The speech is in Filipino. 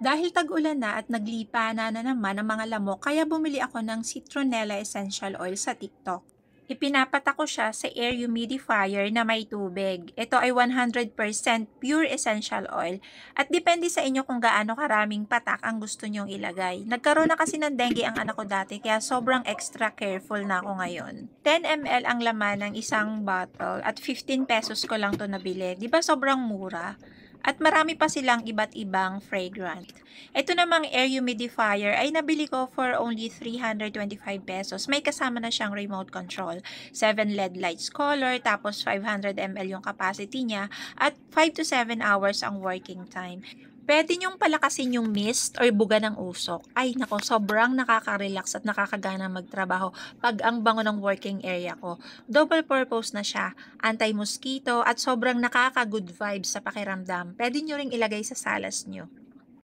Dahil tag-ulan na at naglipa na naman ang mga lamok, kaya bumili ako ng Citronella Essential Oil sa TikTok. Ipinapatak ko siya sa air humidifier na may tubig. Ito ay 100% pure essential oil at depende sa inyo kung gaano karaming patak ang gusto nyong ilagay. Nagkaroon na kasi ng dengue ang anak ko dati kaya sobrang extra careful na ako ngayon. 10 ml ang laman ng isang bottle at 15 pesos ko lang to nabili. Di ba sobrang mura? At marami pa silang iba't ibang fragrant. Ito namang air humidifier ay nabili ko for only 325 pesos. May kasama na siyang remote control. 7 LED lights color, tapos 500 ml yung capacity niya, at 5 to 7 hours ang working time. Pwede niyong palakasin yung mist or buga ng usok. Ay nako, sobrang nakaka-relax at nakakagana magtrabaho pag ang bango ng working area ko. Double purpose na siya, anti-mosquito at sobrang nakaka-good vibes sa pakiramdam. Pwede niyo ring ilagay sa salas niyo.